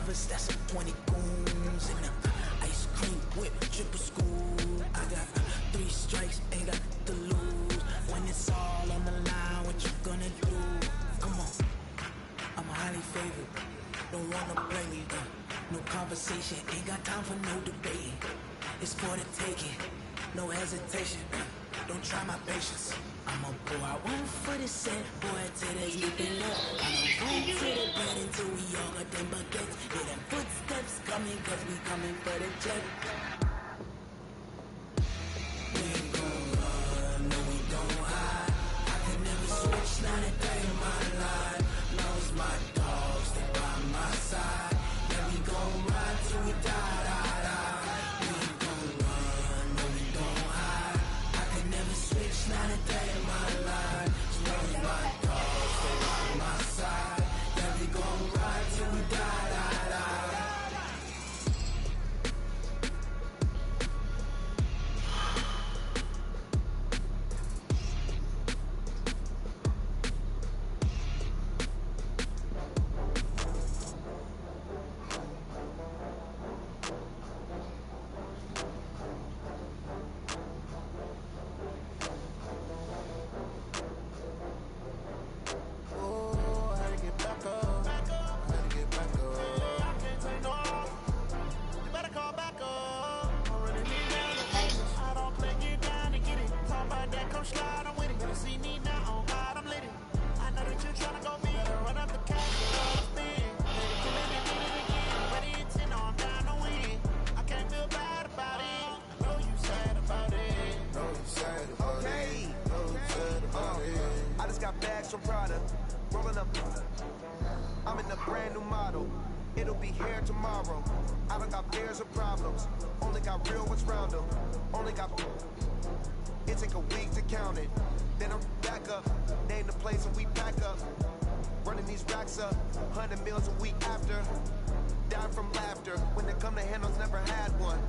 brothers, that's some 20 goons. And the ice cream whip, triple school. I got 3 strikes, ain't got to lose. When it's all on the line, what you gonna do? Come on, I'm highly favored. Don't wanna play me, no conversation, ain't got time for no debating. It's for the taking, no hesitation. Don't try my patience. I'ma pour out one for the set, boy, till they sleeping up. I'ma run to the bed until we all got them buckets. Hear them footsteps coming, cause we coming for the jet. We ain't gon' run, no we don't hide. I can never switch, not a day in my life. Knows my dogs, stay by my side. Yeah, we gon' ride till we die, die, die. We ain't gon' run, no we don't hide. I can never switch, not a day in my life. Knows my dogs, stay by my side. Yeah, we gon' ride till we die, die, die. I'm in a brand new model. It'll be here tomorrow. I don't got fears or problems. Only got real what's round them. Only got. It take a week to count it. Then I'm back up. Name the place and we pack up. Running these racks up. 100 meals a week after. Dying from laughter. When it come to handles, never had one.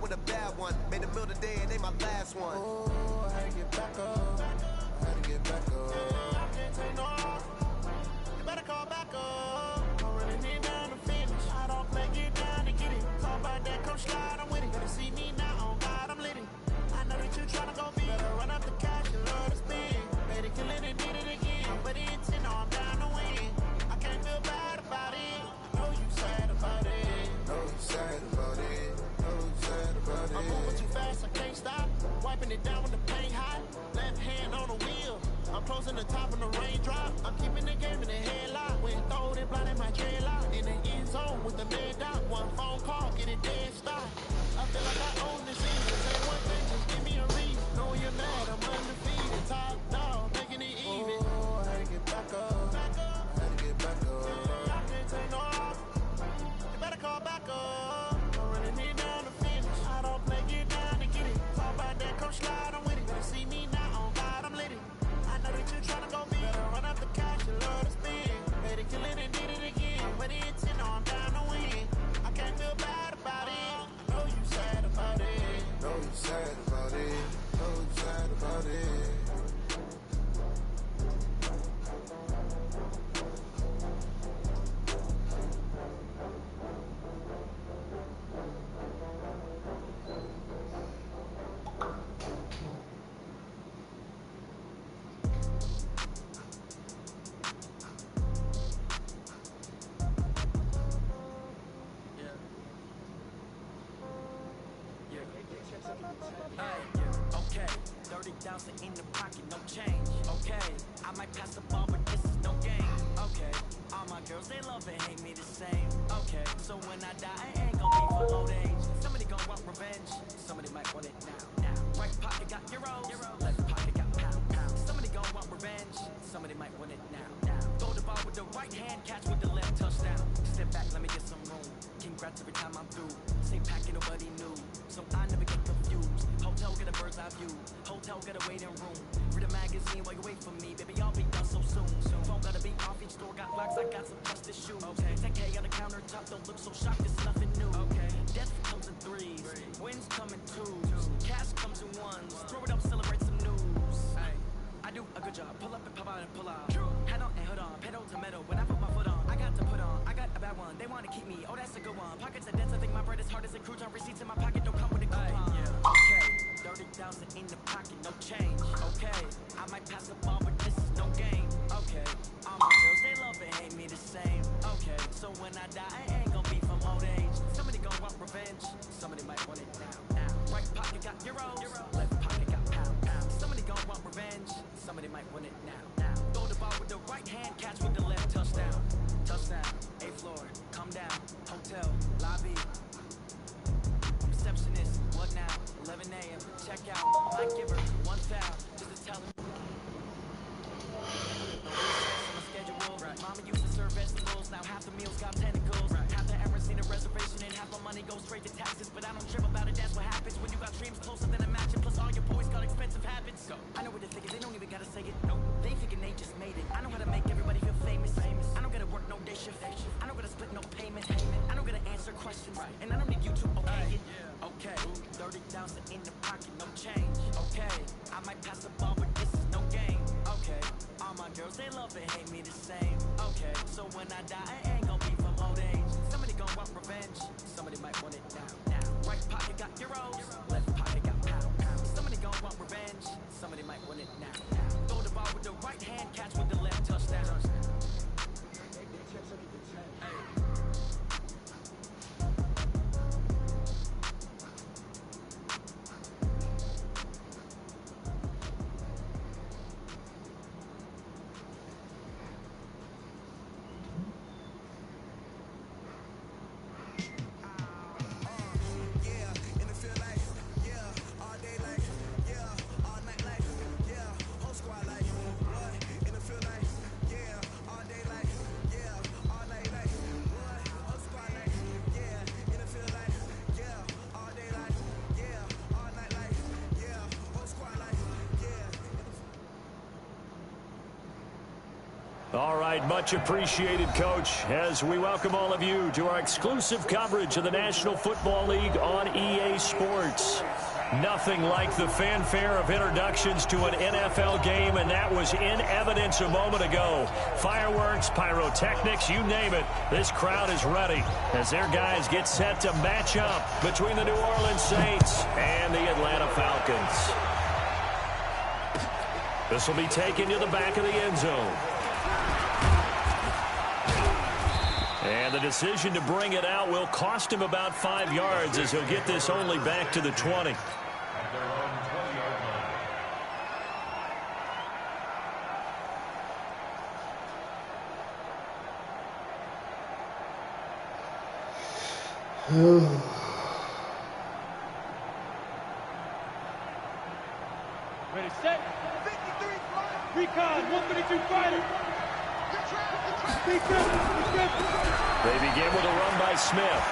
With a bad one. Made a meal today and ain't my last one. Oh, I had to get back up. Had to get back up. I can't take no. You better call back up. I'm running it down to finish. I don't play, get down to get it. Talk about that, come slide, I'm with it. Better see me now, on God, I'm lit it. I know that you tryna go big. Better run up the cash, you love to spin. Better kill it and did it again. But the intent, no, I'm down to win. I can't feel bad about it. I know you sad about it. Know you sad about it. Know you sad about it. I'm moving too fast, I can't stop. Wiping it down with the paint hot. Left hand on the wheel. I'm closing the top of the raindrop. I'm keeping the game in the headlock. When throwed it, blinding my dreadlock. In the end zone with the man dot. One phone call, get it dead stop. I feel like I own this season. Say one thing, just give me a reason. Know you're mad, I'm undefeated. Top dog, making it even. Oh, I had to get back up. I had to get back up. I can't take no off. You better call back up. I'm running it down to finish. I don't play, get down to get it. Talk about that, come slide, I'm with it. Better see me now, on God, I'm lit it. I know that you tryna go big. Better run up the cash, you love to spin. Better kill it and did it again. But the intent, no, I'm down to win. I can't feel bad about it. I know you sad about it. Know you sad about it. Know you sad about it. Okay, 30,000 in the pocket, no change. Okay, I might pass the ball, but this is no game. Okay, all my girls, they love and hate me the same. Okay, so when I die, I ain't gon' be for old age. Somebody gon' want revenge, somebody might want it now. Right pocket got euros, left pocket got pound. Somebody gon' want revenge, somebody might want it now. Throw the ball with the right hand, catch with the left, touchdown. Step back, let me get some room. Congrats every time I'm through. Same packet, nobody knew, so I never get confused. Hotel get a bird's eye view. Hotel get a waiting room. Read a magazine while you wait for me, baby. I'll be done so soon. Phone gotta be off, each store got locks. I got some busted shoes. Okay, 10K on the countertop. Don't look so shocked. It's nothing new. Okay, death comes in threes. Wins come in twos. Cash comes in ones. Throw it up, celebrate some news. I do a good job. Pull up and pop out and pull out. Head on and hood on. Pedal to metal. When I put my foot on, I got to put on. I got a bad one. They wanna keep like me. Oh, that's a good one. Pockets are dense. I think my bread is hard as a crouton. Receipts in my pocket don't come with a coupon. Okay, 30,000 in the pocket, no change. Okay, I might pass the ball, but this is no game. Okay, all my girls, they love and hate me the same. Okay, so when I die, I ain't gonna be from old age. Somebody gon' want revenge. Somebody might want it now. Right pocket got euros. Left pocket got pounds. Somebody gon' want revenge. Somebody might want it now. Throw the ball with the right hand, catch with the left. Touchdown. Touchdown. 8th floor. Come down. Hotel. Lobby. Receptionist. What now? 11 a.m. Check out. Might give her 1 foul. Just to tell her. Mama used to serve vegetables, now half the meals got tentacles. Half the errands need a reservation and half my money goes straight to taxes. But I don't trip about it, that's what happens when you got dreams closer than a matching. Plus all your boys got expensive habits. I know what they're thinking, they don't even gotta say it. No, they thinking they just made it. I know how to make everybody feel famous. I don't gotta work no day shift. I don't gotta split no payment. I don't gotta answer questions, and I don't need you to okay it. Okay, 30,000 in the pocket, no change. Okay, I might pass the ball, but this is no game. Okay, all my girls, they love and hate me the same. Okay, so when I die, I ain't gonna be from old age. Somebody gon' want revenge. Somebody might want it now. Right pocket got euros. Left pocket got pounds. Somebody gon' want revenge. Somebody might want it now. Throw the ball with the right hand, catch with the left. Touchdown. All right, much appreciated, Coach, as we welcome all of you to our exclusive coverage of the National Football League on EA Sports. Nothing like the fanfare of introductions to an NFL game, and that was in evidence a moment ago. Fireworks, pyrotechnics, you name it. This crowd is ready as their guys get set to match up between the New Orleans Saints and the Atlanta Falcons. This will be taken to the back of the end zone. And the decision to bring it out will cost him about 5 yards as he'll get this only back to the 20. Ready, set. 53, recon, 132 fighter. They begin with a run by Smith.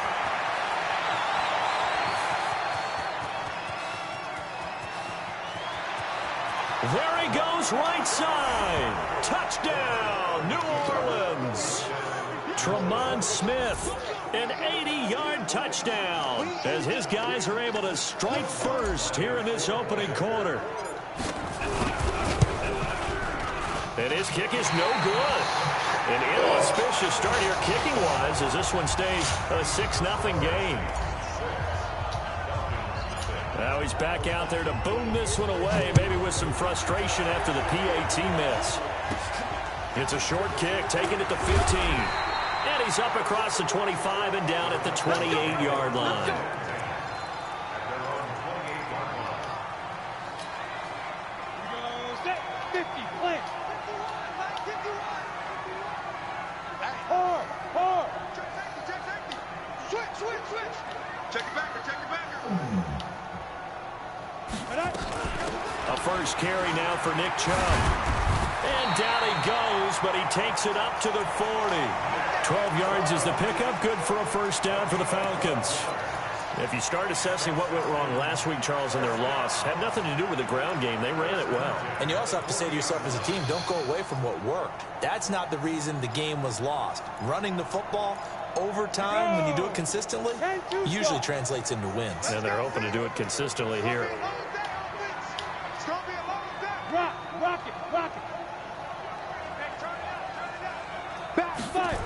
There he goes, right side. Touchdown, New Orleans. Tremont Smith, an 80-yard touchdown, as his guys are able to strike first here in this opening quarter. And his kick is no good. An inauspicious start here kicking-wise as this one stays a 6-0 game. Now he's back out there to boom this one away, maybe with some frustration after the PAT miss. It's a short kick, taking it to 15. And he's up across the 25 and down at the 28-yard line. A first carry now for Nick Chubb. And down he goes, but he takes it up to the 40. 12 yards is the pickup, good for a first down for the Falcons. If you start assessing what went wrong last week, Charles, in their loss, had nothing to do with the ground game. They ran it well. And you also have to say to yourself as a team, don't go away from what worked. That's not the reason the game was lost. Running the football over time, when you do it consistently, usually translates into wins. And they're hoping to do it consistently here. Rock it. Back, fight.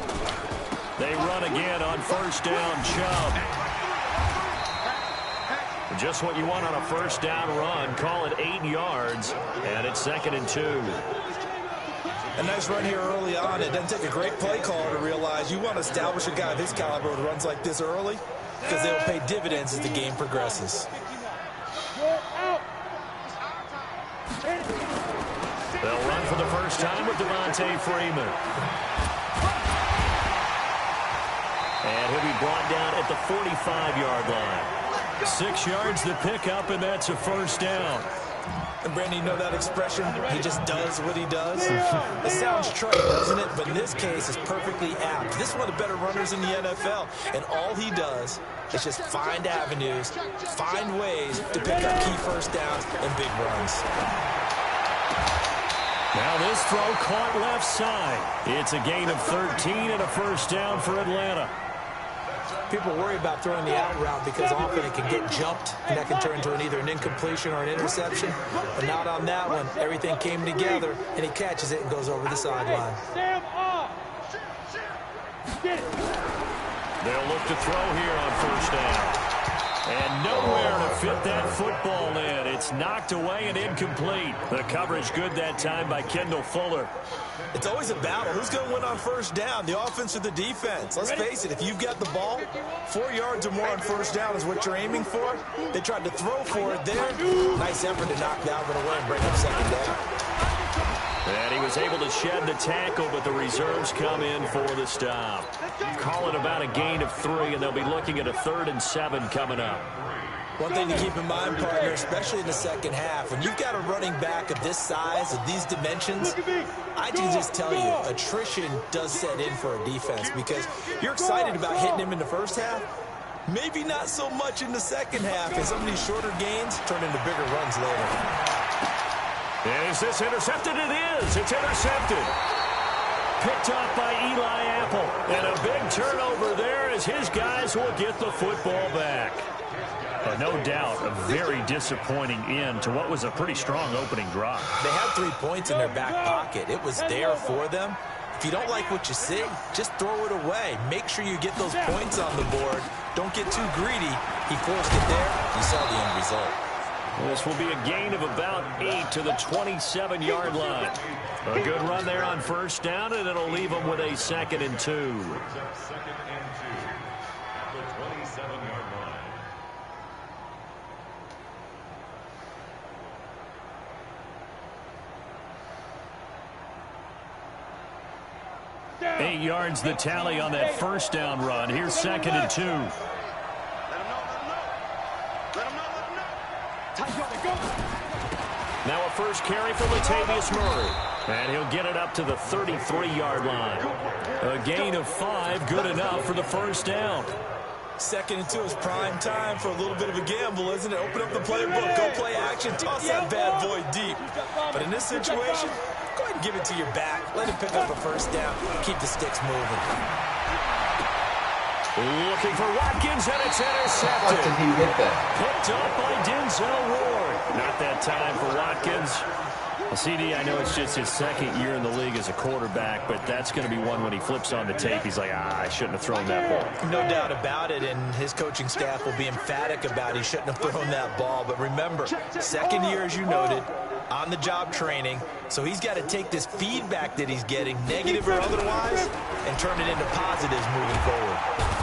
They run again on first down. Chubb. Just what you want on a first down run. Call it 8 yards, and it's 2nd and 2. A nice run here early on. It doesn't take a great play caller to realize you want to establish a guy of his caliber with runs like this early because they will pay dividends as the game progresses. They'll run for the first time with Devontae Freeman. And he'll be brought down at the 45-yard line. 6 yards to pick up, and that's a first down. And Brandon, you know that expression? He just does what he does. It sounds trite, doesn't it? But in this case, it's perfectly apt. This is one of the better runners in the NFL. And all he does is just find avenues, find ways to pick up key first downs and big runs. Now this throw caught left side. It's a gain of 13 and a first down for Atlanta. People worry about throwing the out route because often it can get jumped, and that can turn into either an incompletion or an interception. But not on that one. Everything came together, and he catches it and goes over the sideline. They'll look to throw here on first down. And nowhere to fit that football in. It's knocked away and incomplete. The coverage good that time by Kendall Fuller. It's always a battle. Who's going to win on first down, the offense or the defense? Let's face it, if you've got the ball, 4 yards or more on first down is what you're aiming for. They tried to throw for it there. Nice effort to knock that one away and bring up second down. And he was able to shed the tackle, but the reserves come in for the stop. Call it about a gain of 3, and they'll be looking at a 3rd and 7 coming up. One thing to keep in mind, partner, especially in the second half, when you've got a running back of this size, of these dimensions, I can just tell you, attrition does set in for a defense because you're excited about hitting him in the first half. Maybe not so much in the second half, as some of these shorter gains turn into bigger runs later. And is this intercepted? It is. It's intercepted. Picked off by Eli Apple. And a big turnover there as his guys will get the football back. But no doubt, a very disappointing end to what was a pretty strong opening drive. They had 3 points in their back pocket. It was there for them. If you don't like what you see, just throw it away. Make sure you get those points on the board. Don't get too greedy. He forced it there. You saw the end result. This will be a gain of about 8 to the 27-yard line. A good run there on first down, and it'll leave them with a 2nd and 2. 2nd and 2 at the 27-yard line. Down. 8 yards the tally on that first down run. Here's 2nd and 2. Now a first carry for Latavius Murray. And he'll get it up to the 33-yard line. A gain of 5, good enough for the first down. 2nd and 2 is prime time for a little bit of a gamble, isn't it? Open up the playbook, go play action, toss that bad boy deep. But in this situation, go ahead and give it to your back. Let him pick up a first down. Keep the sticks moving. Looking for Watkins, and it's intercepted. How did he hit that? Picked up by Denzel Ward. Not that time for Watkins. Well, CD, I know it's just his 2nd year in the league as a quarterback, but that's going to be one when he flips on the tape. He's like, I shouldn't have thrown that ball. No doubt about it, and his coaching staff will be emphatic about he shouldn't have thrown that ball. But remember, 2nd year, as you noted, on-the-job training. So he's got to take this feedback that he's getting, negative or otherwise, and turn it into positives moving forward.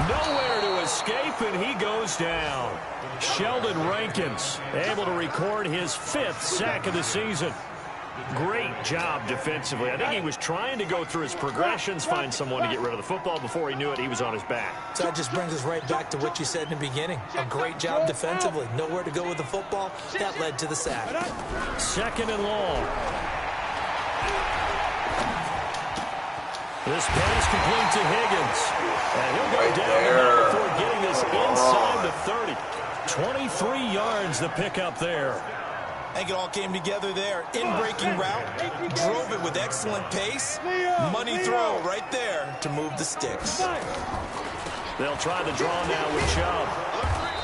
Nowhere to escape, and he goes down. Sheldon Rankins able to record his 5th sack of the season. Great job defensively. I think he was trying to go through his progressions, find someone to get rid of the football. Before he knew it, he was on his back. So that just brings us right back to what you said in the beginning. A great job defensively. Nowhere to go with the football. That led to the sack. 2nd and long. This pass complete to Higgins. And he'll go down before getting this inside the 30. 23 yards the pickup there. I think it all came together there. In-breaking route. Drove it with excellent pace. Money throw right there to move the sticks. They'll try to draw now with Chubb.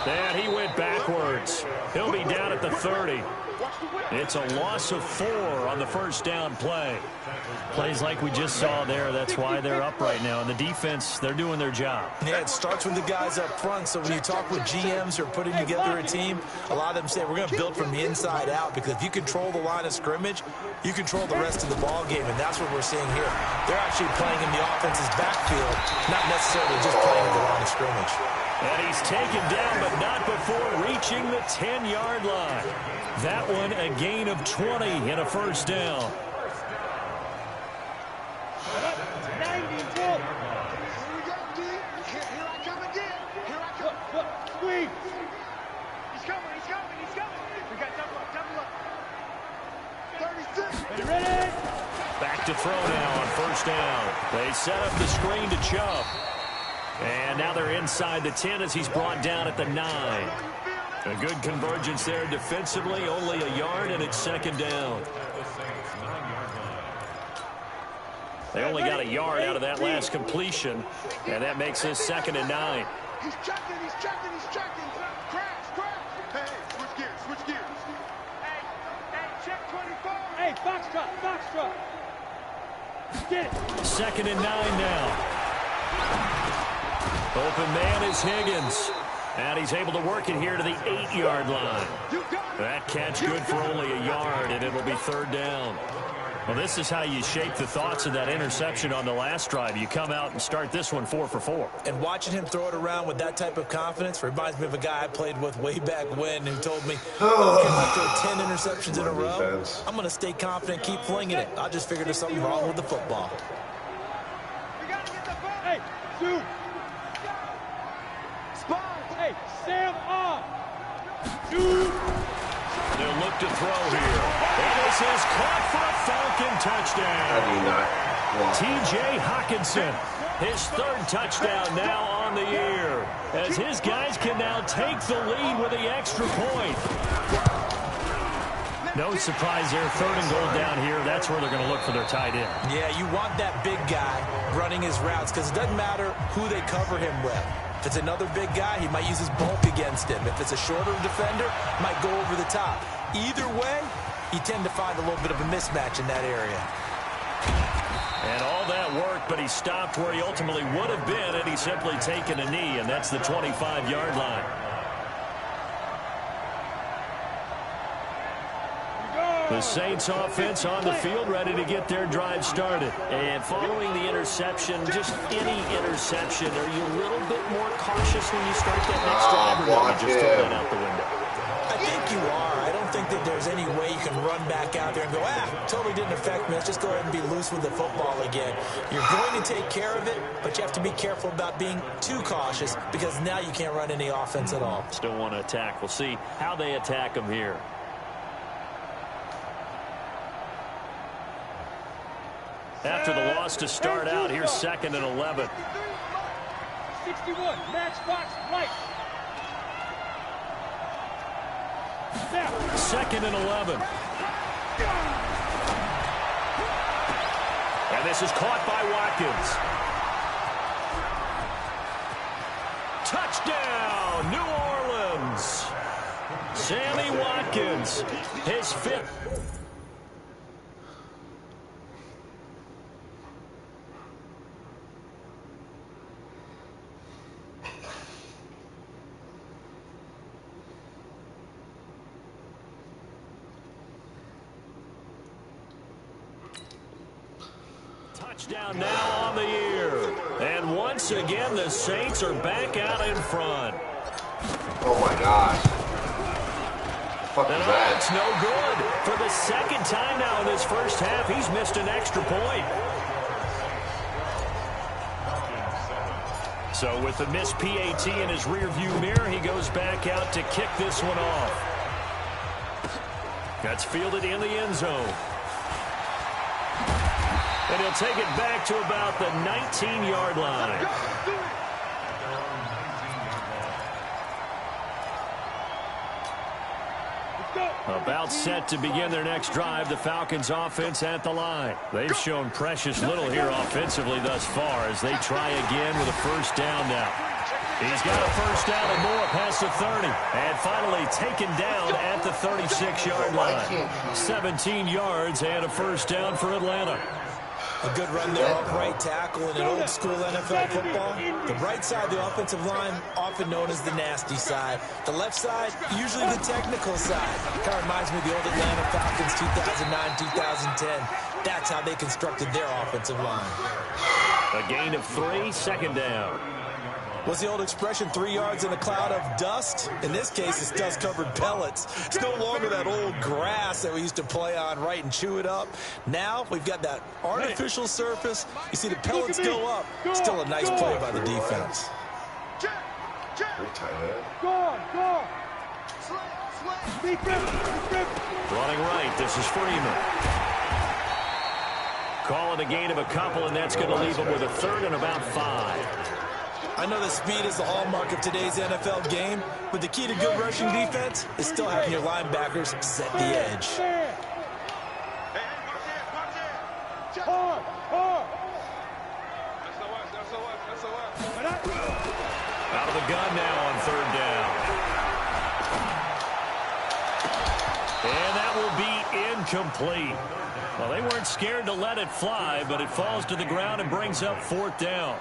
And he went backwards. He'll be down at the 30. It's a loss of 4 on the first down play. Plays like we just saw there. That's why they're up right now. And the defense, they're doing their job. Yeah, it starts with the guys up front. So when you talk with GMs who are putting together a team, a lot of them say we're going to build from the inside out, because if you control the line of scrimmage, you control the rest of the ball game, and that's what we're seeing here. They're actually playing in the offense's backfield, not necessarily just playing at the line of scrimmage. And he's taken down, but not before reaching the 10-yard line. That one a gain of 20 and a first down. 90, here we go, D. Here I come again. Here I come. Look, squeeze. He's coming. We got double up. 36. Ready? Back to throw now on first down. They set up the screen to Chubb. And now they're inside the 10 as he's brought down at the 9. A good convergence there defensively, only a yard, and it's second down. They only got a yard out of that last completion, and that makes this 2nd and 9. He's checking. Crash. Hey, switch gears. Hey, check 24. Hey, Foxtrot. Get it. 2nd and 9 now. Open man is Higgins. And he's able to work it here to the 8-yard line. That catch good for only a yard, and it'll be 3rd down. Well, this is how you shape the thoughts of that interception on the last drive. You come out and start this one 4 for 4. And watching him throw it around with that type of confidence reminds me of a guy I played with way back when who told me, if I throw 10 interceptions in a row, I'm going to stay confident, keep flinging it. I just figured there's something wrong with the football. Hey, shoot. Hey, Sam on. Dude. They'll look to throw here. And this is caught for a Falcon touchdown. T.J. Hawkinson, his 3rd touchdown now on the year, as his guys can now take the lead with the extra point. No surprise there, 3rd and goal down here. That's where they're going to look for their tight end. Yeah, you want that big guy running his routes, because it doesn't matter who they cover him with. If it's another big guy, he might use his bulk against him. If it's a shorter defender, might go over the top. Either way, you tend to find a little bit of a mismatch in that area. And all that work, but he stopped where he ultimately would have been had he simply taken a knee, and that's the 25-yard line. The Saints offense on the field, ready to get their drive started. And following the interception, just any interception, are you a little bit more cautious when you start that next drive, or do you just throw that out the window? I think you are. I don't think that there's any way you can run back out there and go, totally didn't affect me. Let's just go ahead and be loose with the football again. You're going to take care of it, but you have to be careful about being too cautious, because now you can't run any offense at all. Still want to attack. We'll see how they attack them here. After the loss to start out, here's 2nd and 11. 61, matchbox right. 2nd and 11. And this is caught by Watkins. Touchdown, New Orleans. Sammy Watkins, his 5th. Touchdown now on the year. And once again, the Saints are back out in front. Oh, my gosh. What the fuck is that? It's no good. For the 2nd time now in this first half, he's missed an extra point. So with the missed PAT in his rearview mirror, he goes back out to kick this one off. That's fielded in the end zone. And he'll take it back to about the 19-yard line. About set to begin their next drive, the Falcons offense at the line. They've shown precious little here offensively thus far as they try again with a first down now. He's got a first down and more past the 30. And finally taken down at the 36-yard line. 17 yards and a first down for Atlanta. A good run there off right tackle in an old-school NFL football. The right side of the offensive line, often known as the nasty side. The left side, usually the technical side. Kind of reminds me of the old Atlanta Falcons 2009-2010. That's how they constructed their offensive line. A gain of 3, second down. What's the old expression, 3 yards in a cloud of dust? In this case, it's dust-covered pellets. It's no longer that old grass that we used to play on, right, and chew it up. Now we've got that artificial surface. You see the pellets go up. Still a nice play by the defense. Running right, this is Freeman. Calling a gain of a couple, and that's going to leave him with a third and about 5. I know that speed is the hallmark of today's NFL game, but the key to good rushing defense is still having your linebackers set the edge. Out of the gun now on third down. And that will be incomplete. Well, they weren't scared to let it fly, but it falls to the ground and brings up fourth down.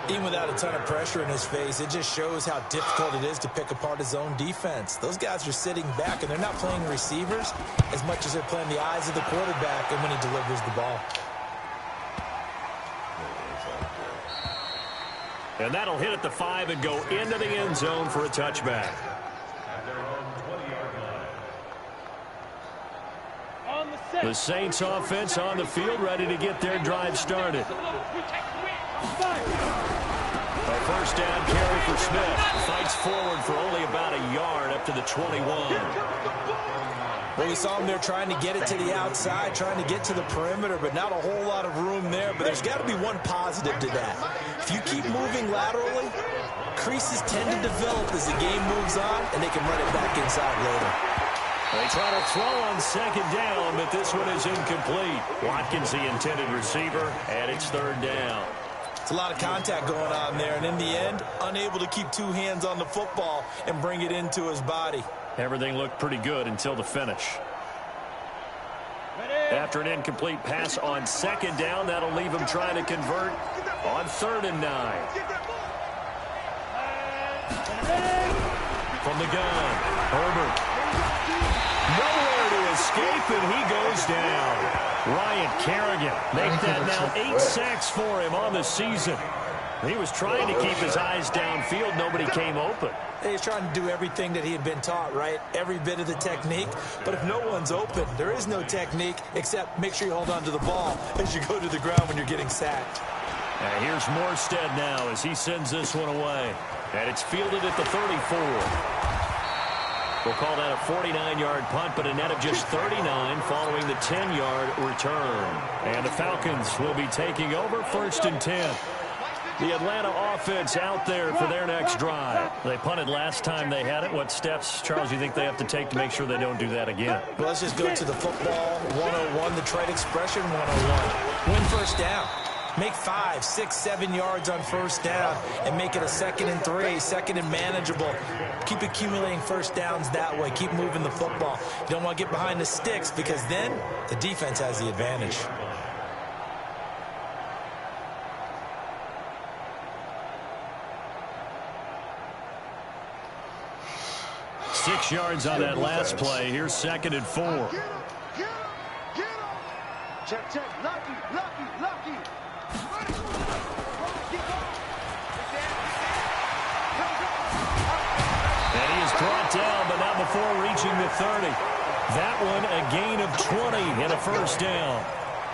Even without a ton of pressure in his face, it just shows how difficult it is to pick apart his own defense. Those guys are sitting back, and they're not playing receivers as much as they're playing the eyes of the quarterback and when he delivers the ball. And that'll hit at the 5 and go into the end zone for a touchback. The Saints offense on the field, ready to get their drive started. A first down carry for Smith. Fights forward for only about a yard up to the 21. Well, we saw him there trying to get it to the outside, trying to get to the perimeter, but not a whole lot of room there. But there's got to be one positive to that. If you keep moving laterally, creases tend to develop as the game moves on, and they can run it back inside later. They try to throw on second down, but this one is incomplete. Watkins, the intended receiver, and it's third down. It's a lot of contact going on there, and in the end, unable to keep two hands on the football and bring it into his body. Everything looked pretty good until the finish. After an incomplete pass on second down, that'll leave him trying to convert on 3rd and 9. From the gun, Herbert. Nowhere to escape, and he goes down. Ryan Kerrigan make that now 8 sacks for him on the season. He was trying to keep his eyes downfield. Nobody came open. He's trying to do everything that he had been taught, right? Every bit of the technique. But if no one's open, there is no technique except make sure you hold on to the ball as you go to the ground when you're getting sacked. And here's Morstead now as he sends this one away. And it's fielded at the 34. We'll call that a 49-yard punt, but a net of just 39 following the 10-yard return. And the Falcons will be taking over 1st and 10. The Atlanta offense out there for their next drive. They punted last time they had it. What steps, Charles, do you think they have to take to make sure they don't do that again? Well, let's just go to the football 101, the trade expression 101. Win first down. Make 5, 6, 7 yards on first down and make it a 2nd and 3, 2nd and manageable. Keep accumulating first downs that way. Keep moving the football. You don't want to get behind the sticks because then the defense has the advantage. Six yards on that last play. Here's 2nd and 4. Check, check. Lucky. And he is brought down, but not before reaching the 30. That one a gain of 20 and a first down.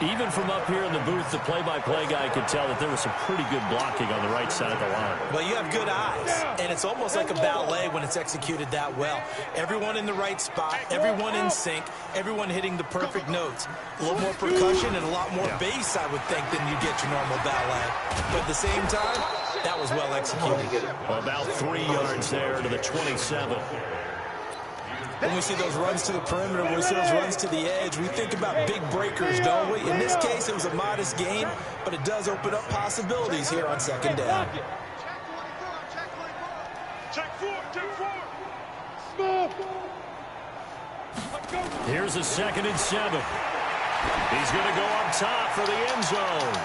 Even from up here in the booth, the play-by-play guy could tell that there was some pretty good blocking on the right side of the line. Well, you have good eyes, and it's almost like a ballet when it's executed that well. Everyone in the right spot, everyone in sync, everyone hitting the perfect notes. A little more percussion and a lot more bass, I would think, than you get your normal ballet. But at the same time, that was well executed. Well, about 3 yards there to the 27. When we see those runs to the perimeter, when we see those runs to the edge, we think about big breakers, don't we? In this case, it was a modest gain, but it does open up possibilities here on 2nd down. Here's a 2nd and 7. He's going to go up top for the end zone.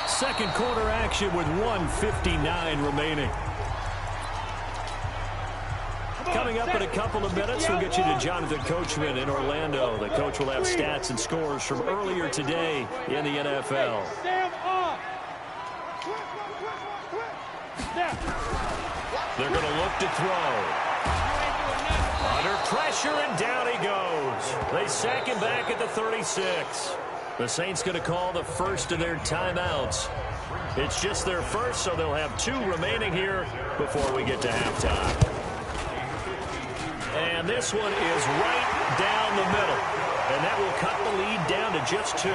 Second quarter action with 1:59 remaining. Coming up in a couple of minutes, we'll get you to Jonathan Coachman in Orlando. The coach will have stats and scores from earlier today in the NFL. They're going to look to throw. Under pressure, and down he goes. They sack him back at the 36. The Saints going to call the first of their timeouts. It's just their first, so they'll have 2 remaining here before we get to halftime. And this one is right down the middle. And that will cut the lead down to just 2.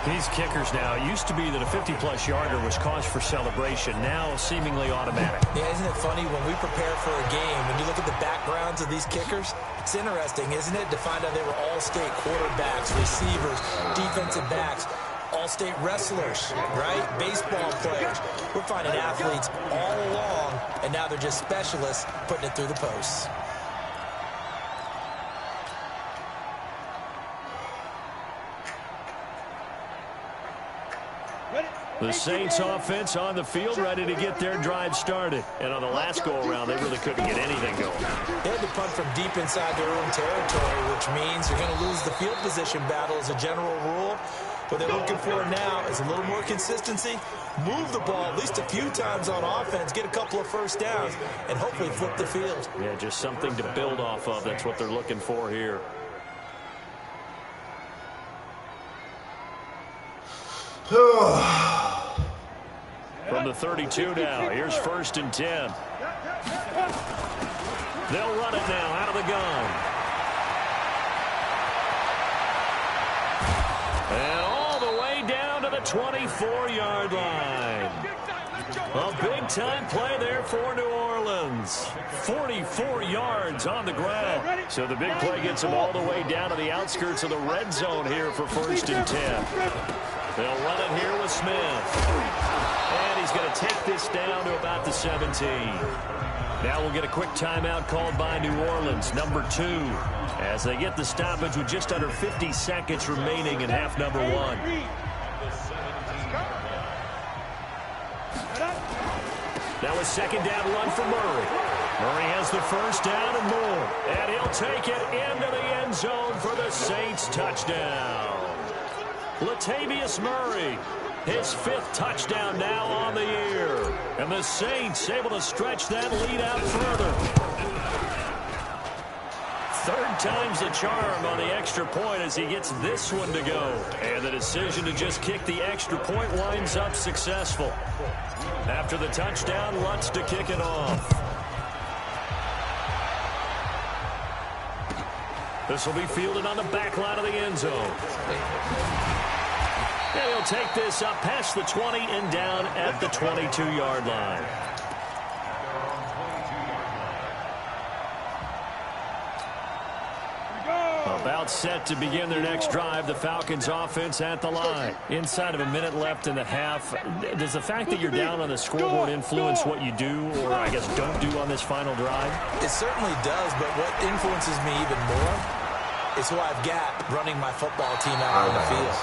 These kickers now, it used to be that a 50-plus yarder was cause for celebration, now seemingly automatic. Yeah, isn't it funny when we prepare for a game, when you look at the backgrounds of these kickers, it's interesting, isn't it, to find out they were all-state quarterbacks, receivers, defensive backs, all-state wrestlers, right? Baseball players. We're finding athletes all along, and now they're just specialists putting it through the posts. The Saints offense on the field, ready to get their drive started. And on the last go-around, they really couldn't get anything going. They had to punt from deep inside their own territory, which means you're going to lose the field position battle as a general rule. What they're looking for now is a little more consistency, move the ball at least a few times on offense, get a couple of first downs, and hopefully flip the field. Yeah, just something to build off of. That's what they're looking for here. From the 32 now, here's 1st and 10. They'll run it now out of the gun. And all the way down to the 24-yard line. A big-time play there for New Orleans. 44 yards on the ground. So the big play gets them all the way down to the outskirts of the red zone here for 1st and 10. They'll run it here with Smith. And he's going to take this down to about the 17. Now we'll get a quick timeout called by New Orleans, number 2, as they get the stoppage with just under 50 seconds remaining in half number 1. Now a 2nd down run for Murray. Murray has the 1st down and more. And he'll take it into the end zone for the Saints touchdown. Latavius Murray, his 5th touchdown now on the year. And the Saints able to stretch that lead out further. 3rd time's the charm on the extra point as he gets this one to go. And the decision to just kick the extra point winds up successful. After the touchdown, Lutz to kick it off. This will be fielded on the back line of the end zone. And he'll take this up past the 20 and down at the 22-yard line. About set to begin their next drive, the Falcons offense at the line. Inside of a minute left in the half, does the fact that you're down on the scoreboard influence what you do or, I guess, don't do on this final drive? It certainly does, but what influences me even more is who I've got running my football team out on the field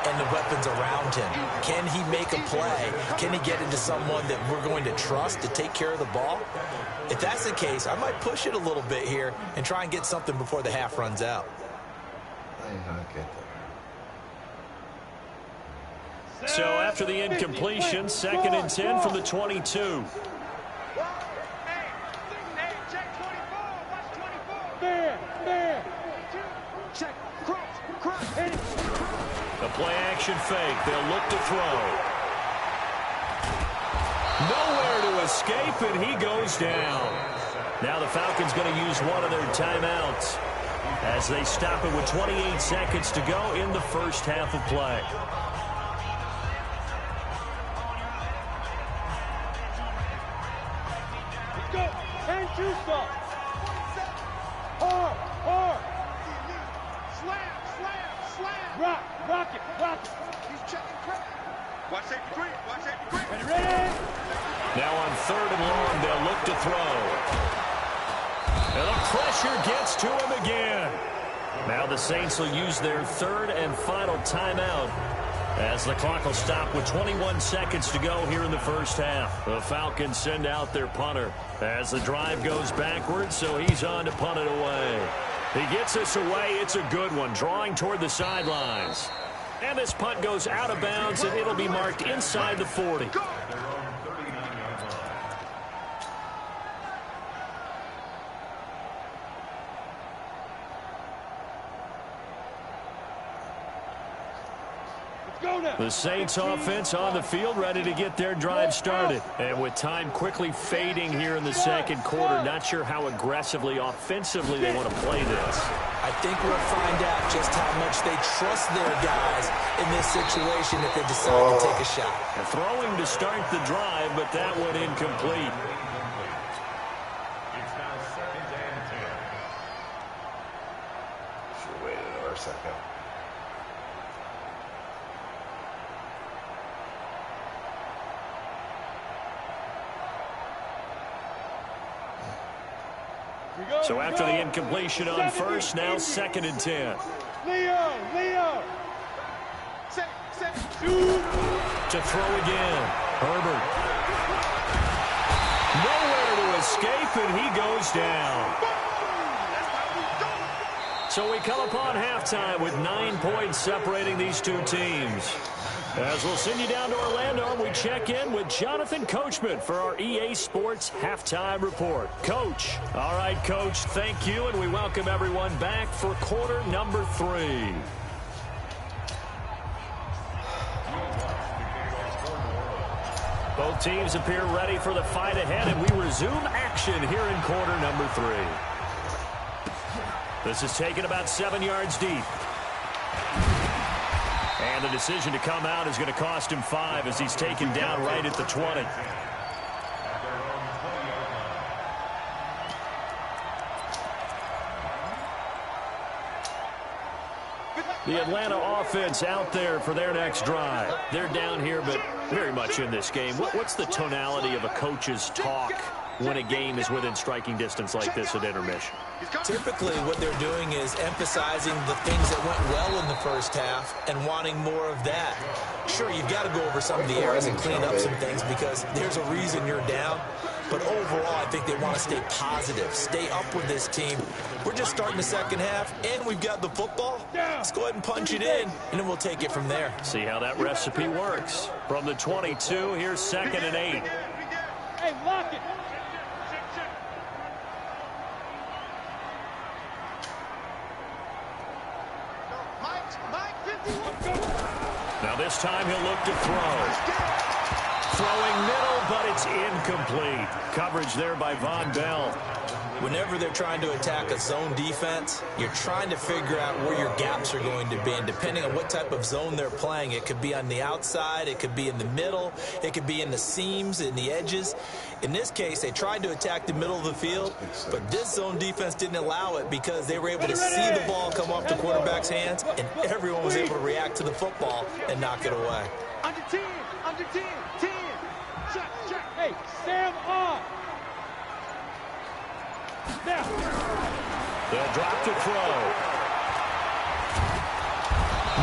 and the weapons around him. Can he make a play? Can he get into someone that we're going to trust to take care of the ball? If that's the case, I might push it a little bit here and try and get something before the half runs out. So after the incompletion, 2nd and 10 from the 22. The play action fake. They'll look to throw. Nowhere to escape, and he goes down. Now the Falcons going to use one of their timeouts as they stop it with 28 seconds to go in the first half of play. Let's go. And two stop. Hard. Slam. Rock it. He's checking credit. Watch safety three. Ready. Now on 3rd and long, they'll look to throw. And the pressure gets to him again. Now the Saints will use their third and final timeout as the clock will stop with 21 seconds to go here in the first half. The Falcons send out their punter as the drive goes backwards, so he's on to punt it away. He gets this away. It's a good one, drawing toward the sidelines. And this punt goes out of bounds, and it'll be marked inside the 40. The Saints offense on the field, ready to get their drive started. And with time quickly fading here in the second quarter, not sure how aggressively, offensively they want to play this. I think we'll find out just how much they trust their guys in this situation if they decide to take a shot. And throwing to start the drive, but that one incomplete. It's now 2nd and 10. Should have waited another second. So after the incompletion on first, now 2nd and 10. Leo. To throw again. Herbert. Nowhere to escape, and he goes down. So we come upon halftime with 9 points separating these two teams. As we'll send you down to Orlando, and we check in with Jonathan Coachman for our EA Sports Halftime Report. Coach. All right, Coach, thank you, and we welcome everyone back for quarter number 3. Both teams appear ready for the fight ahead, and we resume action here in quarter number 3. This is taken about 7 yards deep. And the decision to come out is going to cost him 5 as he's taken down right at the 20. The Atlanta offense out there for their next drive. They're down here, but very much in this game. What's the tonality of a coach's talk when a game is within striking distance like this at intermission? Typically, what they're doing is emphasizing the things that went well in the first half and wanting more of that. Sure, you've got to go over some of the errors and clean up some things because there's a reason you're down. But overall, I think they want to stay positive, stay up with this team. We're just starting the second half, and we've got the football. Let's go ahead and punch it in, and then we'll take it from there. See how that recipe works. From the 22, here's 2nd and 8. Hey, lock it. Now this time he'll look to throw. Throwing middle, but it's incomplete. Coverage there by Von Bell. Whenever they're trying to attack a zone defense, you're trying to figure out where your gaps are going to be. And depending on what type of zone they're playing, it could be on the outside, it could be in the middle, it could be in the seams, in the edges. In this case, they tried to attack the middle of the field, but this zone defense didn't allow it because they were able to see the ball come off the quarterback's hands, and everyone was able to react to the football and knock it away. Under 10, 10. Check. Hey, Sam on. Now. They'll drop to throw.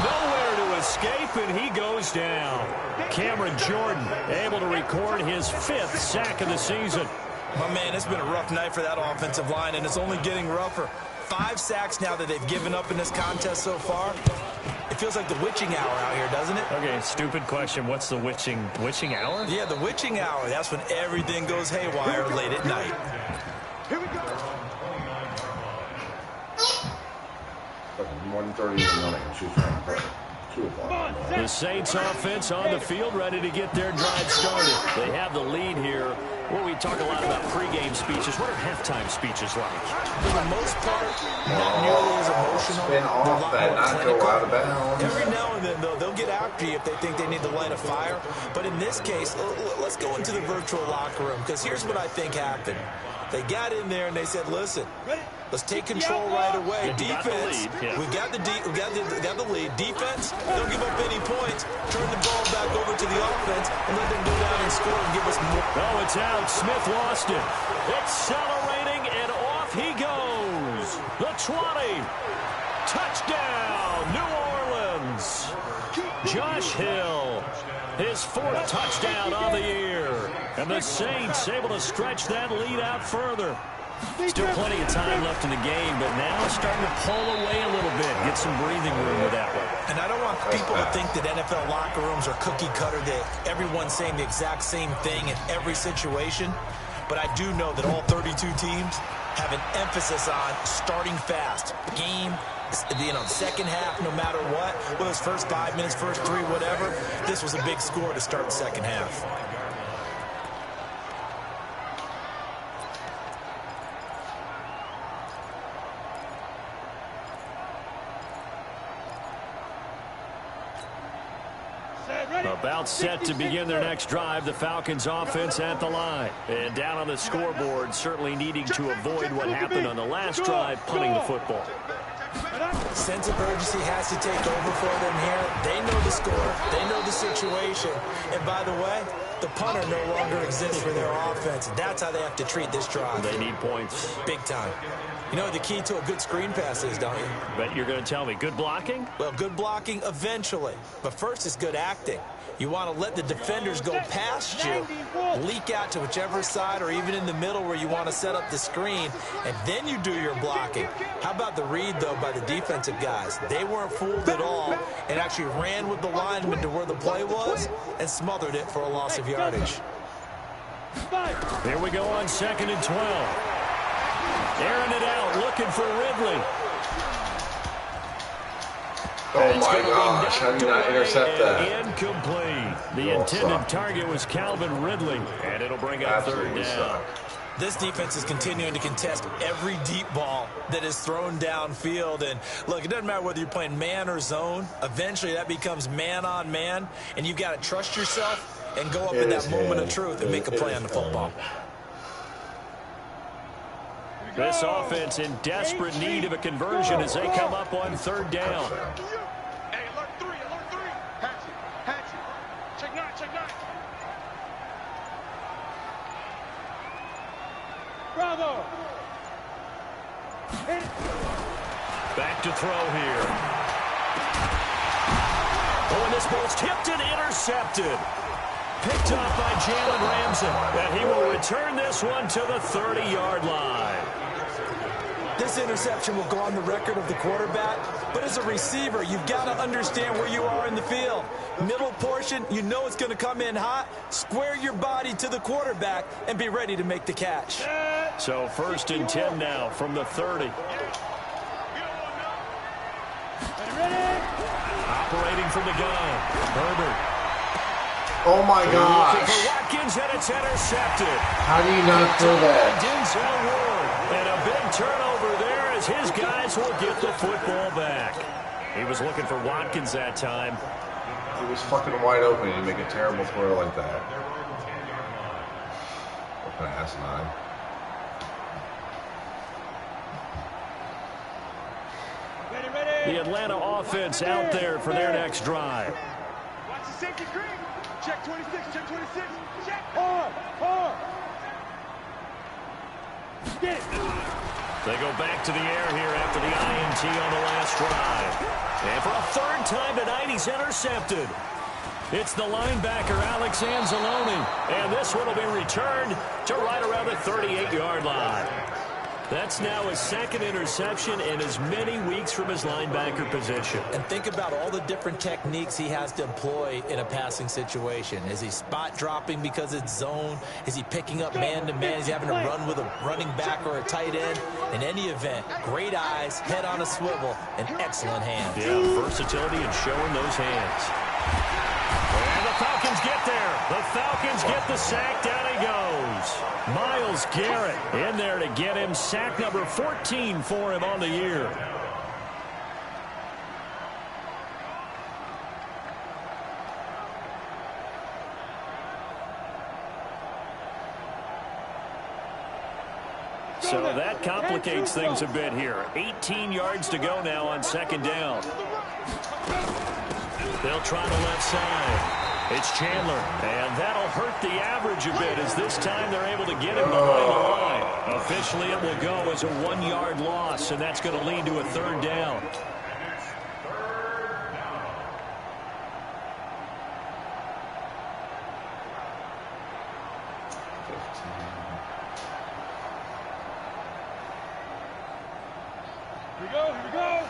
Nowhere to escape, and he goes down. Cameron Jordan able to record his 5th sack of the season. My man, it's been a rough night for that offensive line, and it's only getting rougher. 5 sacks now that they've given up in this contest so far. It feels like the witching hour out here, doesn't it? Okay, stupid question. What's the witching hour? Yeah, the witching hour. That's when everything goes haywire late at night. Here we go. More than 30 in the morning. She's trying to play. 2 o'clock. The Saints offense on the field ready to get their drive started. They have the lead here. Well, we talk a lot about pregame speeches. What are halftime speeches like? For the most part, not nearly as emotional. Spin off that, not go out of bounds. Every now and then, though, they'll get after you if they think they need to light a fire. But in this case, let's go into the virtual locker room, because here's what I think happened. They got in there and they said, listen, let's take control right away. Defense, we got the lead. Defense, don't give up any points. Turn the ball back over to the offense and let them go down and score and give us more. Oh, it's out. Smith lost it. Accelerating, and off he goes. 20. Touchdown, New Orleans. Josh Hill, his 4th touchdown on the year. And the Saints able to stretch that lead out further. Still plenty of time left in the game, but now starting to pull away a little bit. Get some breathing room with that one. And I don't want people to think that NFL locker rooms are cookie cutter, that everyone's saying the exact same thing in every situation. But I do know that all 32 teams have an emphasis on starting fast. Game, second half, no matter what. Whether it's first 5 minutes, first 3, whatever. This was a big score to start the second half. About set to begin their next drive, the Falcons offense at the line. And down on the scoreboard, certainly needing to avoid what happened on the last drive, punting the football. Sense of urgency has to take over for them here. They know the score. They know the situation. And by the way, the punter no longer exists for their offense. That's how they have to treat this drive. They need points. Big time. You know what the key to a good screen pass is, don't you? Bet you're going to tell me. Good blocking? Well, good blocking eventually. But first is good acting. You want to let the defenders go past you, leak out to whichever side or even in the middle where you want to set up the screen, and then you do your blocking. How about the read, though, by the defensive guys? They weren't fooled at all and actually ran with the lineman to where the play was and smothered it for a loss of yardage. Here we go on 2nd and 12. Airing it out, looking for Ridley. Oh my gosh, how did you not intercept that? Incomplete. The intended target was Calvin Ridley, and it'll bring up 3rd down. This defense is continuing to contest every deep ball that is thrown downfield. And look, it doesn't matter whether you're playing man or zone. Eventually that becomes man on man, and you've got to trust yourself and go up in that moment of truth and make a play on the football. This offense in desperate need of a conversion as they come up on 3rd down. Hey, alert 3, alert 3. Hatch it. Check 9, check 9. Bravo. Hit it. Back to throw here. Oh, and this ball's tipped and intercepted. Picked off by Jalen Ramsey. And he will return this one to the 30-yard line. This interception will go on the record of the quarterback, but as a receiver, you've got to understand where you are in the field. Middle portion, you know it's going to come in hot. Square your body to the quarterback and be ready to make the catch. So 1st and 10 now from the 30. Operating from the gun, Herbert. Oh my gosh. Looking for Watkins, and it's intercepted. How do you not throw that? Denzel Ward, and a big turnover there as his guys will get the football back. He was looking for Watkins that time. He was fucking wide open. You make a terrible throw like that. What kind of asinine? The Atlanta offense out there for their next drive. Watch the safety green. Check 26, check 26. Check. Hard. Get it. They go back to the air here after the INT on the last drive. And for a 3rd time tonight, he's intercepted. It's the linebacker, Alex Anzalone. And this one will be returned to right around the 38-yard line. That's now his 2nd interception in as many weeks from his linebacker position. And think about all the different techniques he has to employ in a passing situation. Is he spot dropping because it's zone? Is he picking up man-to-man? Is he having to run with a running back or a tight end? In any event, great eyes, head on a swivel, and excellent hands. Yeah, versatility and showing those hands. And the Falcons get there. The Falcons get the sack. Down he goes. Myles Garrett in there to get him sack number 14 for him on the year. So that complicates things a bit here. 18 yards to go now on 2nd down. They'll try the left side. It's Chandler, and that'll hurt the average a bit as this time they're able to get him behind the line. A Officially, it will go as a 1-yard loss, and that's going to lead to a 3rd down. Here we go.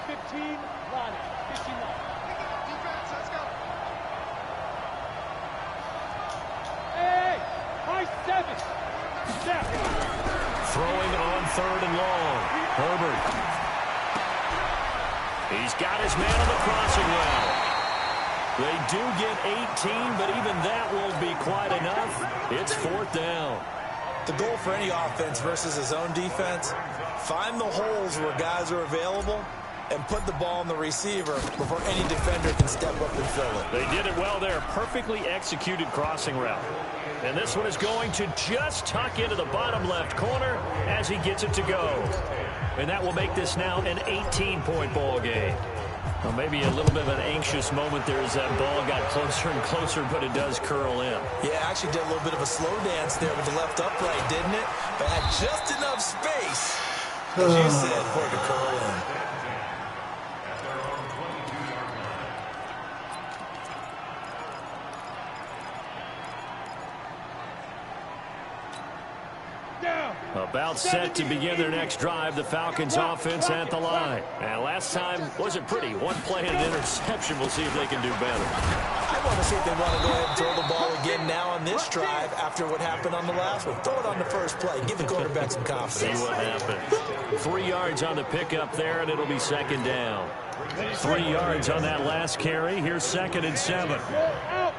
15 line. 15 line. Defense, let's go. Hey, high 7. Snap. Throwing on 3rd and long. Herbert. He's got his man on the crossing route. They do get 18, but even that won't be quite enough. It's 4th down. The goal for any offense versus his own defense, find the holes where guys are available and put the ball on the receiver before any defender can step up and fill it. They did it well there. Perfectly executed crossing route. And this one is going to just tuck into the bottom left corner as he gets it to go. And that will make this now an 18-point ball game. Well, maybe a little bit of an anxious moment there as that ball got closer and closer, but it does curl in. Yeah, actually did a little bit of a slow dance there with the left upright, didn't it? But had just enough space, as you said, for it to curl in. About set to begin their next drive, the Falcons offense at the line. And last time wasn't pretty. One play and an interception. We'll see if they can do better. I want to see if they want to go ahead and throw the ball again now on this drive after what happened on the last one. Throw it on the first play. Give the quarterback some confidence. See what happens. 3 yards on the pickup there, and it'll be 2nd down. 3 yards on that last carry. Here's 2nd and 7. Out.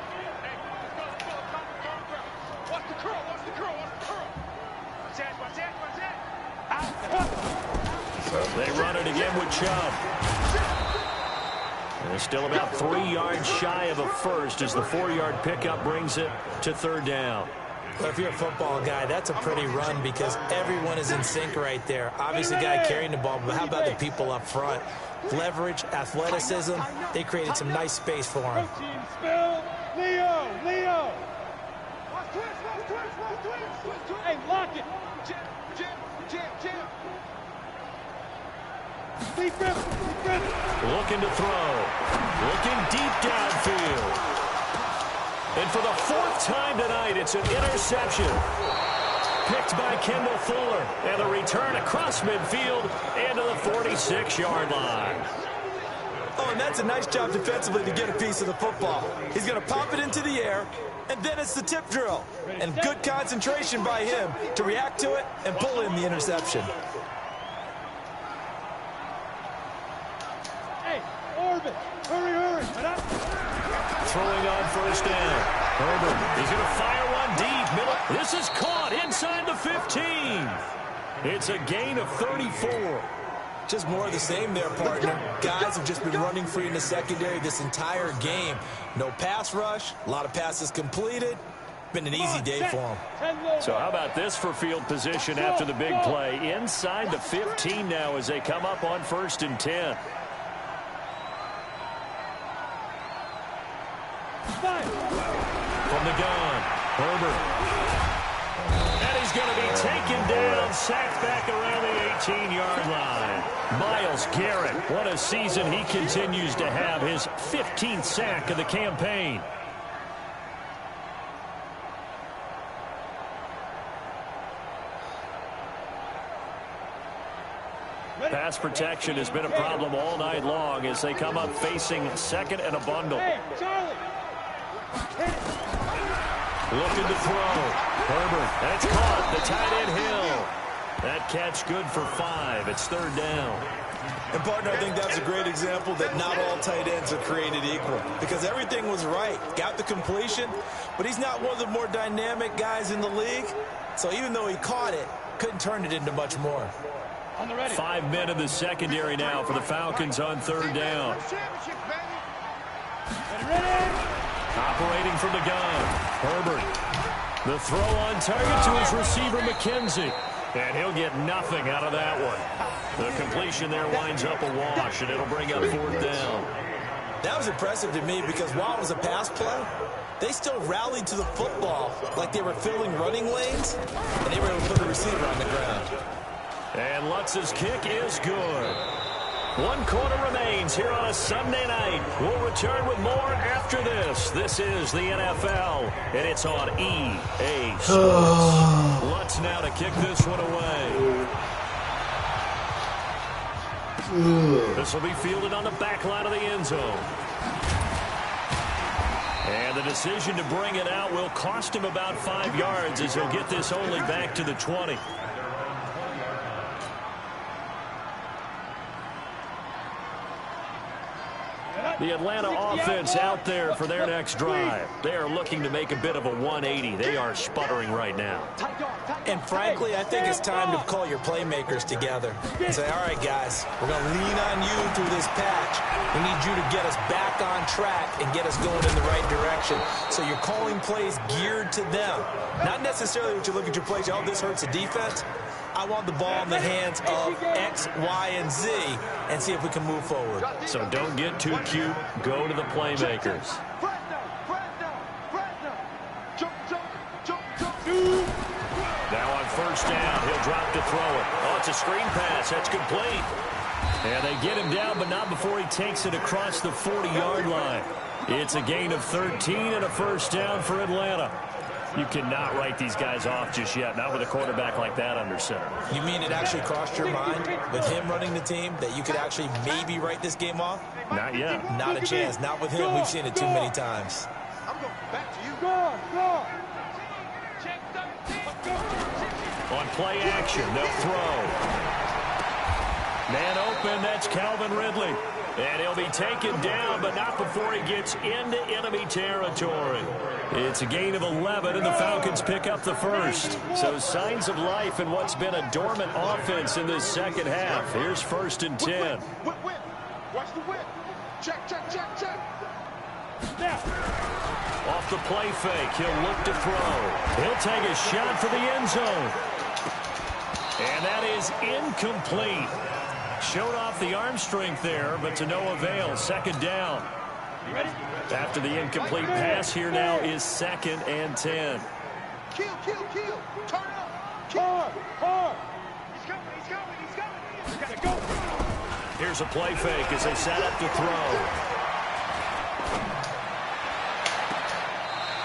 They run it again with Chubb. And they're still about 3 yards shy of a first as the 4-yard pickup brings it to 3rd down. Well, if you're a football guy, that's a pretty run because everyone is in sync right there. Obviously, the guy carrying the ball, but how about the people up front? Leverage, athleticism, they created some nice space for him. Spill. Leo. Hey, lock it. Jim. Looking to throw. Looking deep downfield. And for the 4th time tonight, it's an interception. Picked by Kendall Fuller. And a return across midfield into the 46-yard line. Oh, and that's a nice job defensively to get a piece of the football. He's going to pop it into the air, and then it's the tip drill. And good concentration by him to react to it and pull in the interception. Hey, Orbit, hurry. Throwing on 1st down. Herbert, he's going to fire one deep. Middle. This is caught inside the 15. It's a gain of 34. Just more of the same there, partner. Guys have just been running free in the secondary this entire game. No pass rush, a lot of passes completed. Been an easy day for them. So how about this for field position after the big play? Inside the 15 now as they come up on 1st and 10. From the gun, Herbert. And he's going to be taken down, sacked back around the 18-yard line. Myles Garrett, what a season he continues to have, his 15th sack of the campaign. Pass protection has been a problem all night long as they come up facing 2nd and a bundle. Hey, Charlie. Looking to throw. Herbert, and it's caught. The tight end Hill. That catch good for 5. It's 3rd down. And, partner, I think that's a great example that not all tight ends are created equal because everything was right. Got the completion, but he's not one of the more dynamic guys in the league. So even though he caught it, couldn't turn it into much more. 5 men in the secondary now for the Falcons on 3rd down. Operating from the gun, Herbert. The throw on target to his receiver, McKenzie. And he'll get nothing out of that one. The completion there winds up a wash, and it'll bring up 4th down. That was impressive to me because while it was a pass play, they still rallied to the football like they were filling running lanes, and they were able to put the receiver on the ground. And Lutz's kick is good. 1 quarter remains here on a Sunday night. We'll return with more after this. This is the NFL, and it's on EA Sports. Lutz now to kick this one away. This will be fielded on the back line of the end zone. And the decision to bring it out will cost him about 5 yards as he'll get this only back to the 20. The Atlanta offense out there for their next drive. They are looking to make a bit of a 180. They are sputtering right now. And frankly, I think it's time to call your playmakers together and say, all right, guys, we're going to lean on you through this patch. We need you to get us back on track and get us going in the right direction. So you're calling plays geared to them. Not necessarily what you look at your plays, oh, this hurts the defense. I want the ball in the hands of X, Y, and Z and see if we can move forward. So don't get too cute. Go to the playmakers. Now on first down, he'll drop to throw it. Oh, it's a screen pass. That's complete. And they get him down, but not before he takes it across the 40-yard line. It's a gain of 13 and a first down for Atlanta. You cannot write these guys off just yet, not with a quarterback like that under center. You mean it actually crossed your mind with him running the team that you could actually maybe write this game off? Not yet. Not a chance. Not with him. We've seen it too many times. I'm going back to you. On play action, they'll throw. Man open, that's Calvin Ridley. And he'll be taken down, but not before he gets into enemy territory. It's a gain of 11, and the Falcons pick up the first. So signs of life in what's been a dormant offense in this second half. Here's 1st and 10. Whip. Watch the whip. Check. Now. Off the play fake, he'll look to throw. He'll take a shot for the end zone. And that is incomplete. Showed off the arm strength there, but to no avail. 2nd down. After the incomplete pass, here now is 2nd and 10. Kill. Turn up. Hard. He's coming. You gotta go. Here's a play fake as they set up to throw.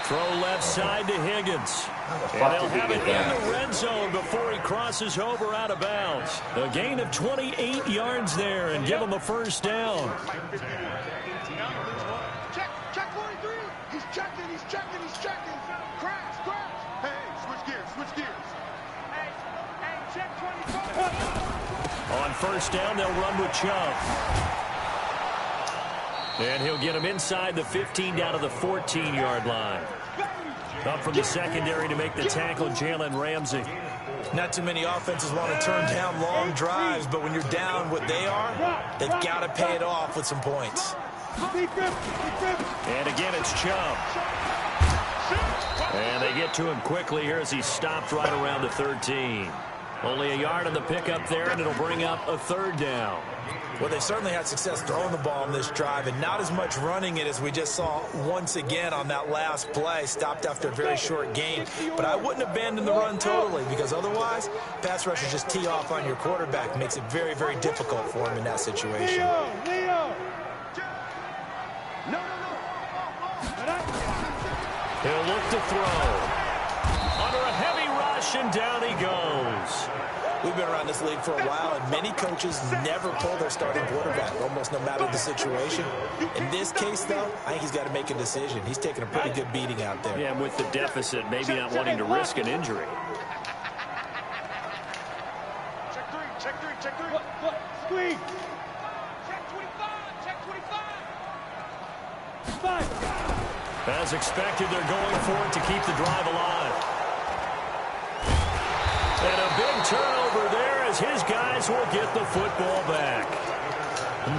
Throw left side to Higgins. And they'll have it in the red zone before he crosses over out of bounds. A gain of 28 yards there and give him a first down. Check 43. He's checking. Crash. Hey, switch gears. Hey, check 24. On first down, they'll run with Chubb. And he'll get him inside the 15 down to the 14-yard line. Up from the secondary to make the tackle, Jalen Ramsey. Not too many offenses want to turn down long drives, but when you're down what they are, they've got to pay it off with some points. And again, it's Chubb. And they get to him quickly here as he stopped right around the 13. Only a yard on the pickup there, and it'll bring up a 3rd down. Well, they certainly had success throwing the ball on this drive, and not as much running it as we just saw once again on that last play. Stopped after a very short gain. But I wouldn't abandon the run totally, because otherwise, pass rushers just tee off on your quarterback. Makes it very, very difficult for him in that situation. Leo. No. He'll look to throw. Under a heavy rush, and down he goes. We've been around this league for a while, and many coaches never pull their starting quarterback, almost no matter the situation. In this case, though, I think he's got to make a decision. He's taking a pretty good beating out there. Yeah, and with the deficit, maybe not wanting to risk an injury. Check three. Look, squeeze. Check 25. As expected, they're going for it to keep the drive alive. And a big turnover there as his guys will get the football back.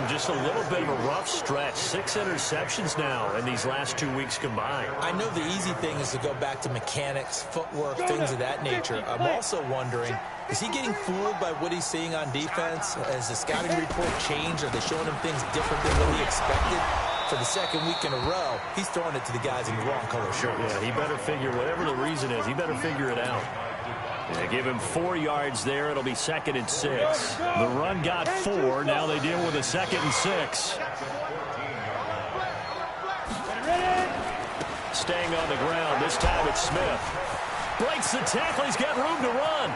Just a little bit of a rough stretch. 6 interceptions now in these last 2 weeks combined. I know the easy thing is to go back to mechanics, footwork, things of that nature. I'm also wondering, is he getting fooled by what he's seeing on defense? Has the scouting report changed? Are they showing him things different than what he expected? for the second week in a row, he's throwing it to the guys in the wrong color shirts. Yeah, he better figure, whatever the reason is, he better figure it out. They give him 4 yards there. It'll be 2nd and 6. The run got 4. Now they deal with a 2nd and 6. Staying on the ground. This time it's Smith. Breaks the tackle. He's got room to run.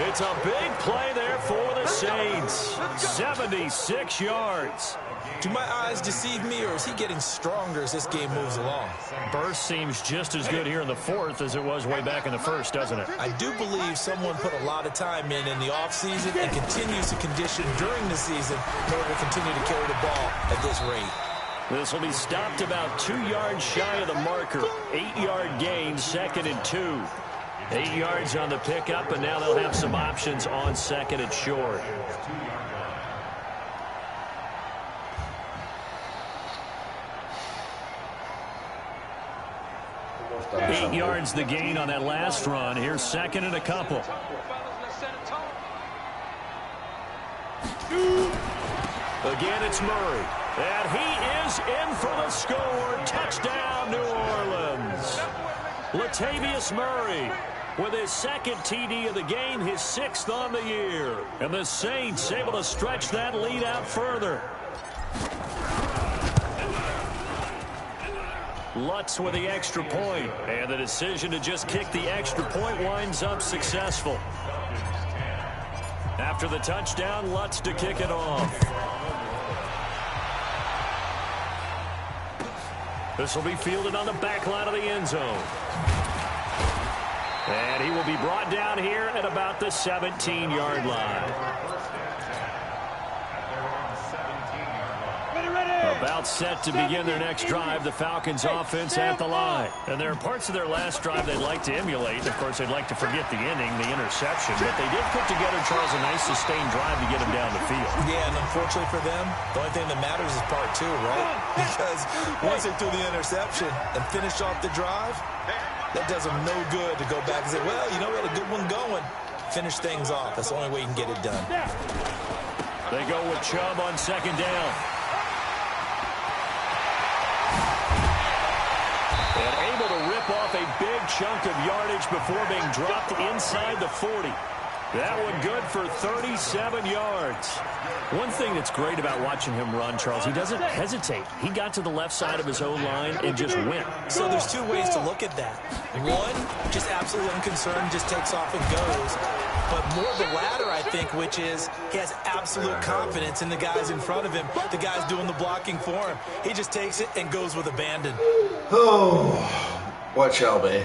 It's a big play there for the Saints. 76 yards. Do my eyes deceive me, or is he getting stronger as this game moves along? Burst seems just as good here in the 4th as it was way back in the 1st, doesn't it? I do believe someone put a lot of time in the offseason and continues to condition during the season in order to continue to carry the ball at this rate. This will be stopped about 2 yards shy of the marker. 8-yard gain, 2nd and 2. 8 yards on the pickup, and now they'll have some options on 2nd and short. 8 yards the gain on that last run. Here's 2nd and a couple. Again, it's Murray. And he is in for the score. Touchdown, New Orleans. Latavius Murray with his 2nd TD of the game, his 6th on the year. And the Saints able to stretch that lead out further. Lutz with the extra point, and the decision to just kick the extra point winds up successful. After the touchdown, Lutz to kick it off. This will be fielded on the back line of the end zone. And he will be brought down here at about the 17-yard line. About set to begin their next drive, the Falcons offense at the line. And there are parts of their last drive they'd like to emulate. Of course, they'd like to forget the inning, the interception. But they did put together, Charles, a nice sustained drive to get them down the field. Yeah, and unfortunately for them, the only thing that matters is part 2, right? Because once they threw the interception and finished off the drive, that does them no good to go back and say, well, you know, we had a good one going. Finish things off. That's the only way you can get it done. They go with Chubb on 2nd down. And able to rip off a big chunk of yardage before being dropped inside the 40. That one good for 37 yards. One thing that's great about watching him run, Charles, he doesn't hesitate. He got to the left side of his own line and just went. So there's 2 ways to look at that. One, just absolutely unconcerned, just takes off and goes. But more the latter, I think, which is he has absolute confidence in the guys in front of him, the guys doing the blocking for him. He just takes it and goes with abandon. Oh, what shall be?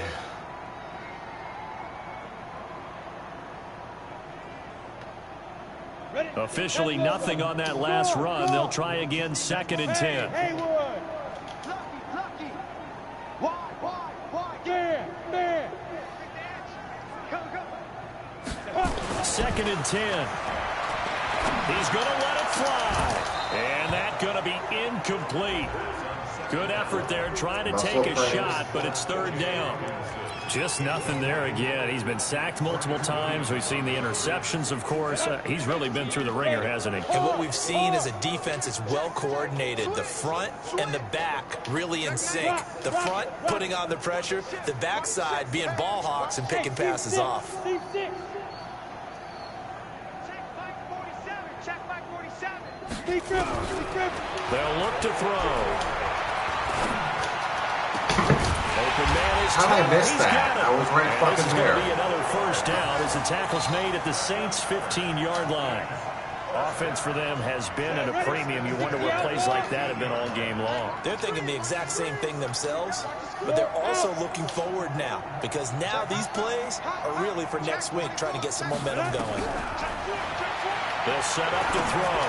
Officially nothing on that last run. They'll try again, 2nd and 10. Haywood. Lucky. Wide. There. Come. 2nd and 10. He's going to let it fly. And that's going to be incomplete. Good effort there trying to take a shot, but it's 3rd down. Just nothing there again. He's been sacked multiple times. We've seen the interceptions, of course. He's really been through the ringer, hasn't he? And what we've seen is a defense that's well coordinated. The front and the back really in sync. The front putting on the pressure. The backside being ball hawks and picking passes off. They'll look to throw. How did I miss that? I was right fucking there. This is going to be another 1st down as the tackle's made at the Saints' 15-yard line. Offense for them has been at a premium. You wonder what plays like that have been all game long. They're thinking the exact same thing themselves, but they're also looking forward now because now these plays are really for next week, trying to get some momentum going. They'll set up to throw.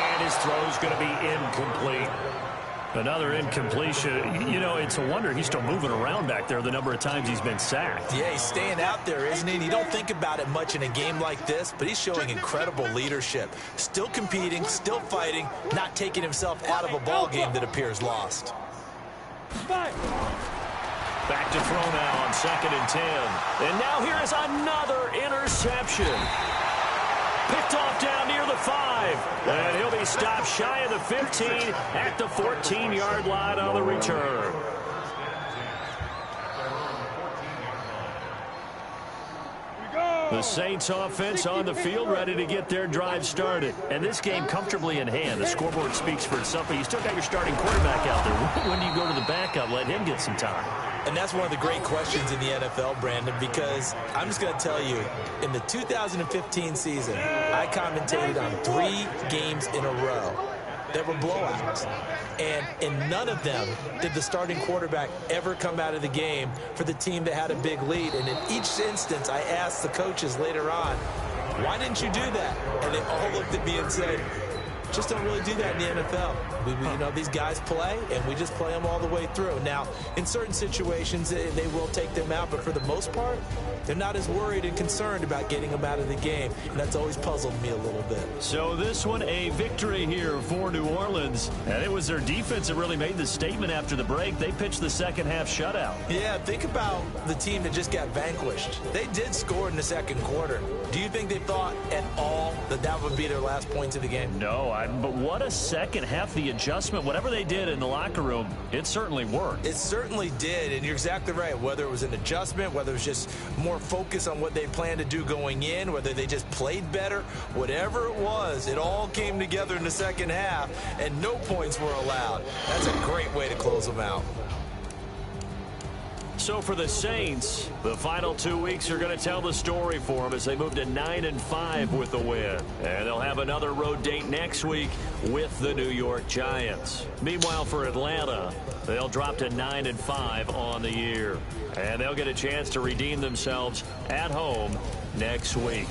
And his throw's going to be incomplete. Another incompletion. You know, it's a wonder he's still moving around back there the number of times he's been sacked. Yeah, he's staying out there, isn't he? And you don't think about it much in a game like this, but he's showing incredible leadership. Still competing, still fighting, not taking himself out of a ball game that appears lost. Back to throw now on 2nd and 10. And now here is another interception. Picked off down near the 5. And he'll be stopped shy of the 15 at the 14-yard line on the return. The Saints offense on the field, ready to get their drive started. And this game comfortably in hand. The scoreboard speaks for itself, but you still got your starting quarterback out there. When do you go to the backup, let him get some time? And that's one of the great questions in the NFL, Brandon, because I'm just going to tell you, in the 2015 season, I commentated on 3 games in a row that were blowouts. And in none of them did the starting quarterback ever come out of the game for the team that had a big lead. And in each instance, I asked the coaches later on, why didn't you do that? And they all looked at me and said, just don't really do that in the NFL. You know, these guys play, and we just play them all the way through. Now, in certain situations, they will take them out, but for the most part, they're not as worried and concerned about getting them out of the game, and that's always puzzled me a little bit. So this one, a victory here for New Orleans, and it was their defense that really made the statement after the break. They pitched the second-half shutout. Yeah, think about the team that just got vanquished. They did score in the second quarter. Do you think they thought at all that that would be their last points of the game? No, but what a second half. The adjustment, whatever they did in the locker room, it certainly worked. It certainly did, and you're exactly right. Whether it was an adjustment, whether it was just more focus on what they planned to do going in, whether they just played better, whatever it was, it all came together in the second half, and no points were allowed. That's a great way to close them out. So for the Saints, the final 2 weeks are going to tell the story for them as they move to 9-5 with the win. And they'll have another road date next week with the New York Giants. Meanwhile, for Atlanta, they'll drop to 9-5 on the year. And they'll get a chance to redeem themselves at home next week.